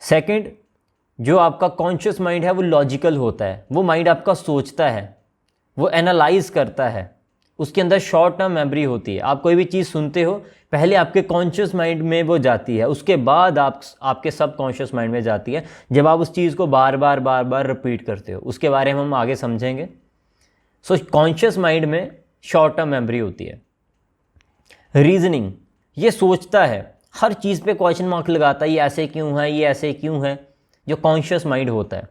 Second, जो आपका conscious mind है वो लॉजिकल होता है, वो माइंड आपका सोचता है, वो एनालाइज करता है, उसके अंदर शॉर्ट टर्म मेमोरी होती है। आप कोई भी चीज़ सुनते हो, पहले आपके कॉन्शियस माइंड में वो जाती है, उसके बाद आपके सब कॉन्शियस माइंड में जाती है, जब आप उस चीज़ को बार बार रिपीट करते हो। उसके बारे में हम आगे समझेंगे। सो कॉन्शियस माइंड में शॉर्ट टर्म मेमोरी होती है। रीजनिंग, ये सोचता है, हर चीज़ पे क्वेश्चन मार्क लगाता है, ये ऐसे क्यों है, ये ऐसे क्यों है। जो कॉन्शियस माइंड होता है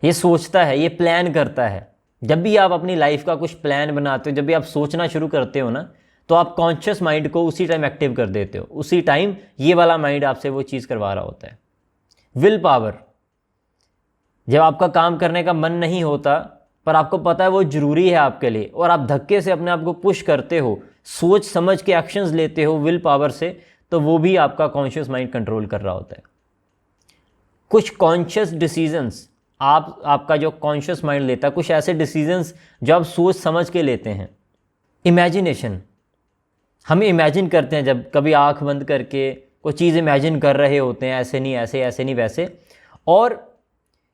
ये सोचता है, ये प्लान करता है। जब भी आप अपनी लाइफ का कुछ प्लान बनाते हो, जब भी आप सोचना शुरू करते हो ना, तो आप कॉन्शियस माइंड को उसी टाइम एक्टिव कर देते हो, उसी टाइम ये वाला माइंड आपसे वो चीज़ करवा रहा होता है। विल पावर, जब आपका काम करने का मन नहीं होता पर आपको पता है वो ज़रूरी है आपके लिए, और आप धक्के से अपने आप को पुश करते हो, सोच समझ के एक्शंस लेते हो विल पावर से, तो वो भी आपका कॉन्शियस माइंड कंट्रोल कर रहा होता है। कुछ कॉन्शियस डिसीजंस आपका जो कॉन्शियस माइंड लेता है, कुछ ऐसे डिसीजंस जो आप सोच समझ के लेते हैं। इमेजिनेशन, हम इमेजिन करते हैं, जब कभी आंख बंद करके कोई चीज़ इमेजिन कर रहे होते हैं, ऐसे नहीं ऐसे, ऐसे नहीं वैसे। और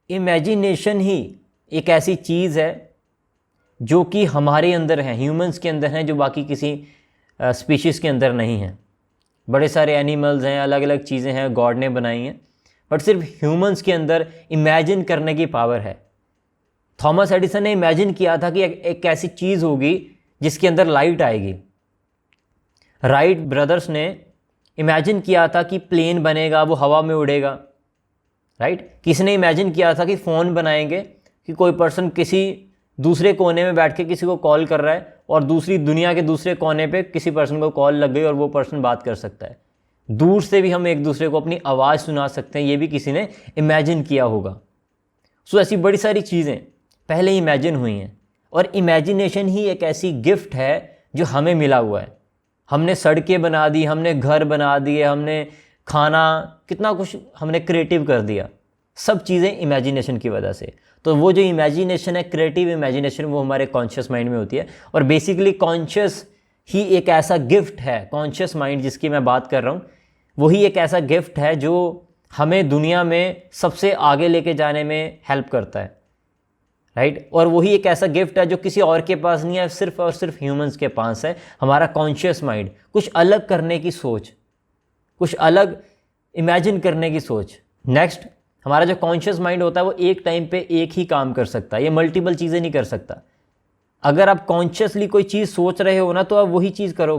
इमेजिनेशन ही एक ऐसी चीज़ है जो कि हमारे अंदर है, ह्यूमंस के अंदर है, जो बाकी किसी स्पीशीज़ के अंदर नहीं है। बड़े सारे एनिमल्स हैं, अलग अलग चीज़ें हैं गॉड ने बनाई हैं, बट सिर्फ ह्यूमंस के अंदर इमेजिन करने की पावर है। थॉमस एडिसन ने इमेजिन किया था कि एक ऐसी चीज़ होगी जिसके अंदर लाइट आएगी। राइट ब्रदर्स ने इमेजिन किया था कि प्लेन बनेगा, वो हवा में उड़ेगा। राइट, किसी ने इमेजिन किया था कि फ़ोन बनाएंगे, कि कोई पर्सन किसी दूसरे कोने में बैठ के किसी को कॉल कर रहा है और दूसरी दुनिया के दूसरे कोने पे किसी पर्सन को कॉल लग गई और वो पर्सन बात कर सकता है। दूर से भी हम एक दूसरे को अपनी आवाज़ सुना सकते हैं, ये भी किसी ने इमेजिन किया होगा। सो ऐसी बड़ी सारी चीज़ें पहले इमेजिन हुई हैं, और इमेजिनेशन ही एक ऐसी गिफ्ट है जो हमें मिला हुआ है। हमने सड़कें बना दी, हमने घर बना दिए, हमने खाना, कितना कुछ हमने क्रिएटिव कर दिया, सब चीज़ें इमेजिनेशन की वजह से। तो वो जो इमेजिनेशन है, क्रिएटिव इमेजिनेशन, वो हमारे कॉन्शियस माइंड में होती है। और बेसिकली कॉन्शियस ही एक ऐसा गिफ्ट है, कॉन्शियस माइंड जिसकी मैं बात कर रहा हूँ, वही एक ऐसा गिफ्ट है जो हमें दुनिया में सबसे आगे लेके जाने में हेल्प करता है। राइट, और वही एक ऐसा गिफ्ट है जो किसी और के पास नहीं है, सिर्फ और सिर्फ ह्यूमंस के पास है, हमारा कॉन्शियस माइंड। कुछ अलग करने की सोच, कुछ अलग इमेजिन करने की सोच। नेक्स्ट, हमारा जो कॉन्शियस माइंड होता है वो एक टाइम पे एक ही काम कर सकता है, ये मल्टीपल चीज़ें नहीं कर सकता। अगर आप कॉन्शियसली कोई चीज़ सोच रहे हो ना, तो आप वही चीज़ करो।